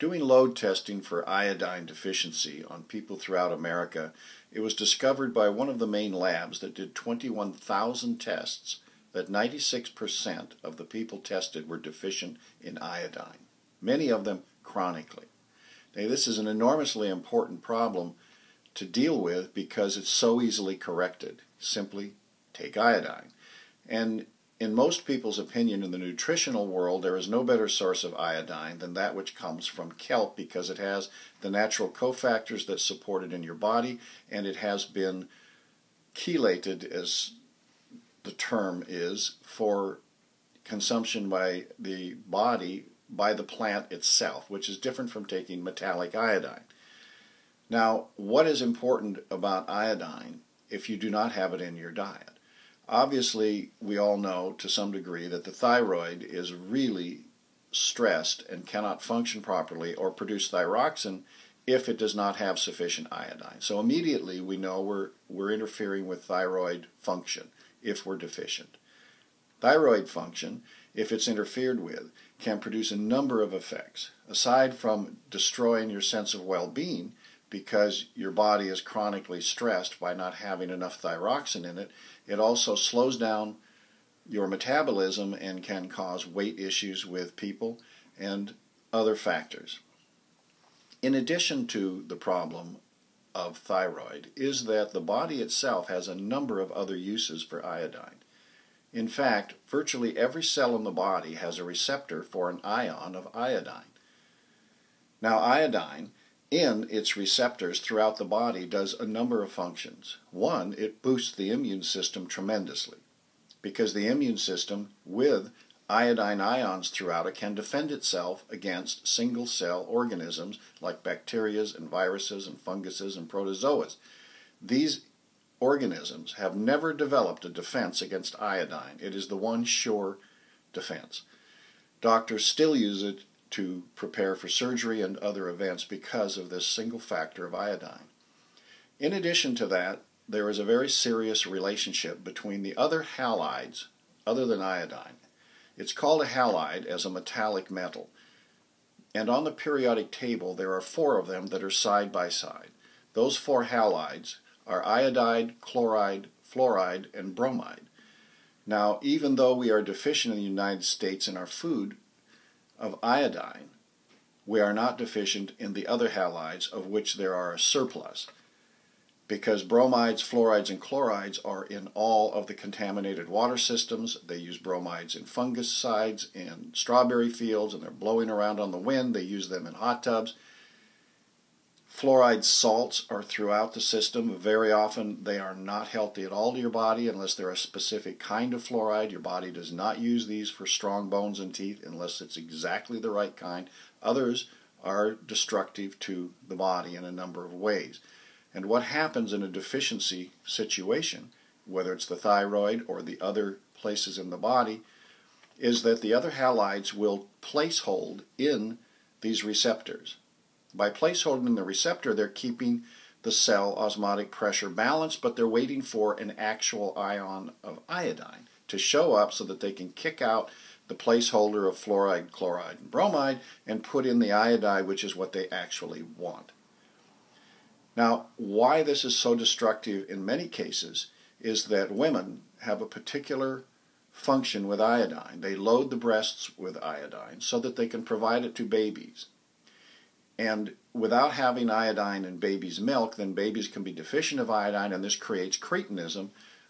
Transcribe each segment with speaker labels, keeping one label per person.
Speaker 1: Doing load testing for iodine deficiency on people throughout America, it was discovered by one of the main labs that did 21,000 tests that 96% of the people tested were deficient in iodine, many of them chronically. Now, this is an enormously important problem to deal with because it's so easily corrected. Simply take iodine. And in most people's opinion in the nutritional world, there is no better source of iodine than that which comes from kelp because it has the natural cofactors that support it in your body, and it has been chelated, as the term is, for consumption by the body by the plant itself, which is different from taking metallic iodine. Now, what is important about iodine if you do not have it in your diet? Obviously, we all know to some degree that the thyroid is really stressed and cannot function properly or produce thyroxine if it does not have sufficient iodine. So immediately we know we're interfering with thyroid function if we're deficient. Thyroid function, if it's interfered with, can produce a number of effects. Aside from destroying your sense of well-being because your body is chronically stressed by not having enough thyroxine in it, it also slows down your metabolism and can cause weight issues with people and other factors. In addition to the problem of thyroid is that the body itself has a number of other uses for iodine. In fact, virtually every cell in the body has a receptor for an ion of iodine. Now, iodine in its receptors throughout the body does a number of functions. One, it boosts the immune system tremendously because the immune system with iodine ions throughout it can defend itself against single-cell organisms like bacteria and viruses and funguses and protozoas. These organisms have never developed a defense against iodine. It is the one sure defense. Doctors still use it to prepare for surgery and other events because of this single factor of iodine. In addition to that, there is a very serious relationship between the other halides other than iodine. It's called a halide as a metallic metal, and on the periodic table there are 4 of them that are side by side. Those 4 halides are iodide, chloride, fluoride, and bromide. Now, even though we are deficient in the United States in our food of iodine, we are not deficient in the other halides of which there are a surplus, because bromides, fluorides, and chlorides are in all of the contaminated water systems. They use bromides in fungicides, in strawberry fields, and they're blowing around on the wind. They use them in hot tubs. Fluoride salts are throughout the system. Very often they are not healthy at all to your body unless they're a specific kind of fluoride. Your body does not use these for strong bones and teeth unless it's exactly the right kind. Others are destructive to the body in a number of ways. And what happens in a deficiency situation, whether it's the thyroid or the other places in the body, is that the other halides will placehold in these receptors. By placeholding the receptor, they're keeping the cell osmotic pressure balanced, but they're waiting for an actual ion of iodine to show up so that they can kick out the placeholder of fluoride, chloride, and bromide and put in the iodide, which is what they actually want. Now, why this is so destructive in many cases is that women have a particular function with iodine. They load the breasts with iodine so that they can provide it to babies. And without having iodine in baby's milk, then babies can be deficient of iodine, and this creates cretinism,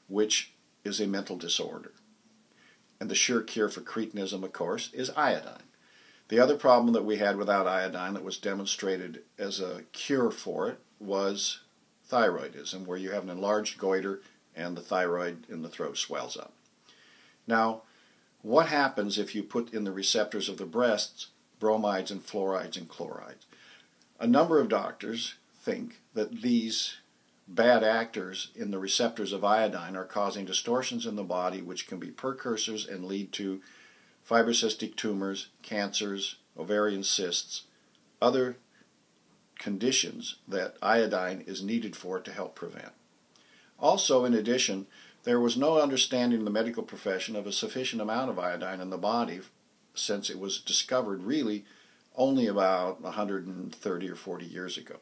Speaker 1: which is a mental disorder. And the sure cure for cretinism, of course, is iodine. The other problem that we had without iodine that was demonstrated as a cure for it was thyroidism, where you have an enlarged goiter and the thyroid in the throat swells up. Now, what happens if you put in the receptors of the breasts bromides and fluorides and chlorides? A number of doctors think that these bad actors in the receptors of iodine are causing distortions in the body which can be precursors and lead to fibrocystic tumors, cancers, ovarian cysts, other conditions that iodine is needed for to help prevent. Also, in addition, there was no understanding in the medical profession of a sufficient amount of iodine in the body since it was discovered really only about 130 or 40 years ago.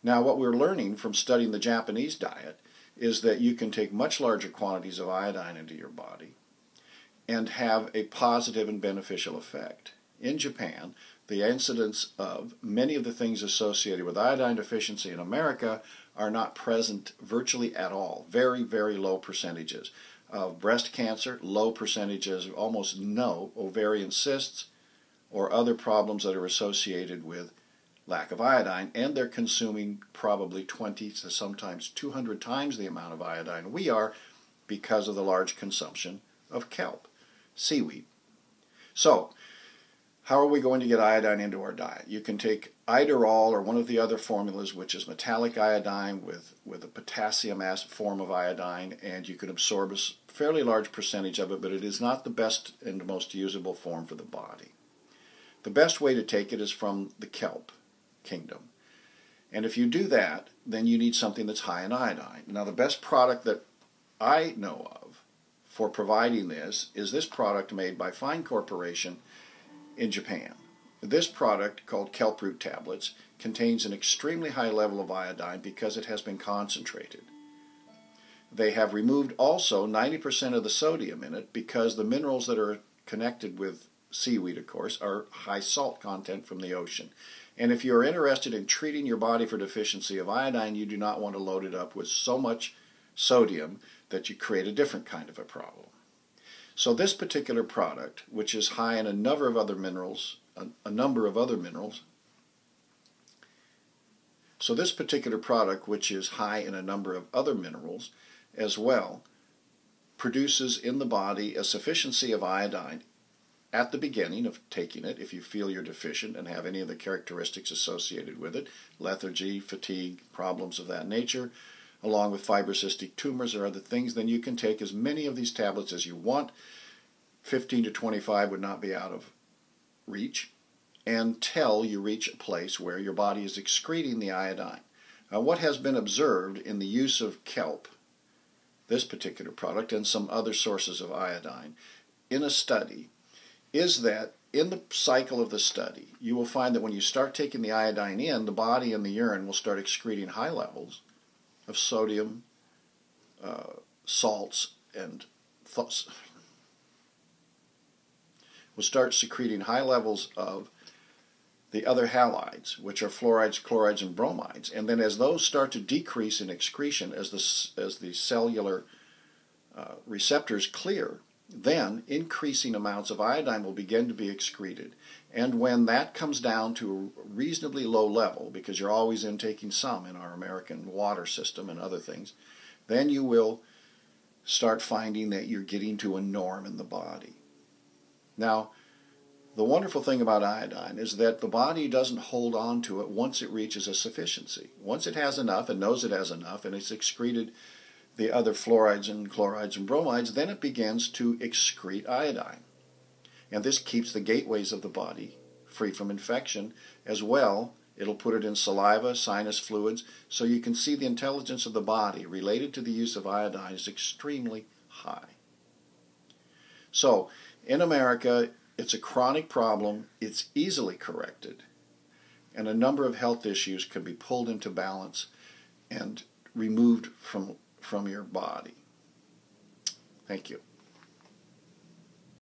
Speaker 1: Now, what we're learning from studying the Japanese diet is that you can take much larger quantities of iodine into your body and have a positive and beneficial effect. In Japan, the incidence of many of the things associated with iodine deficiency in America are not present virtually at all. Very, very low percentages of breast cancer, low percentages, almost no ovarian cysts or other problems that are associated with lack of iodine, and they're consuming probably 20 to sometimes 200 times the amount of iodine we are because of the large consumption of kelp, seaweed. So, how are we going to get iodine into our diet? You can take Idorol or one of the other formulas, which is metallic iodine with a potassium acid form of iodine, and you can absorb a fairly large percentage of it, but it is not the best and most usable form for the body. The best way to take it is from the kelp kingdom. And if you do that, then you need something that's high in iodine. Now, the best product that I know of for providing this is this product made by Fine Corporation in Japan. This product, called Kelp Root Tablets, contains an extremely high level of iodine because it has been concentrated. They have removed also 90% of the sodium in it because the minerals that are connected with seaweed, of course, are high salt content from the ocean. And if you're interested in treating your body for deficiency of iodine, you do not want to load it up with so much sodium that you create a different kind of a problem. So this particular product, which is high in a number of other minerals, so this particular product, which is high in a number of other minerals as well, produces in the body a sufficiency of iodine at the beginning of taking it, if you feel you're deficient and have any of the characteristics associated with it, lethargy, fatigue, problems of that nature, along with fibrocystic tumors or other things, then you can take as many of these tablets as you want. 15 to 25 would not be out of reach until you reach a place where your body is excreting the iodine. Now, what has been observed in the use of kelp, this particular product, and some other sources of iodine in a study is that in the cycle of the study, you will find that when you start taking the iodine in, the body and the urine will start excreting high levels of sodium, salts, and will start secreting high levels of the other halides, which are fluorides, chlorides, and bromides. And then as those start to decrease in excretion, as the cellular receptors clear, then increasing amounts of iodine will begin to be excreted. And when that comes down to a reasonably low level, because you're always intaking some in our American water system and other things, then you will start finding that you're getting to a norm in the body. Now, the wonderful thing about iodine is that the body doesn't hold on to it once it reaches a sufficiency. Once it has enough and knows it has enough and it's excreted the other fluorides and chlorides and bromides, then it begins to excrete iodine. And this keeps the gateways of the body free from infection as well. It'll put it in saliva, sinus fluids, so you can see the intelligence of the body related to the use of iodine is extremely high. So, in America, it's a chronic problem, it's easily corrected, and a number of health issues can be pulled into balance and removed from your body. Thank you.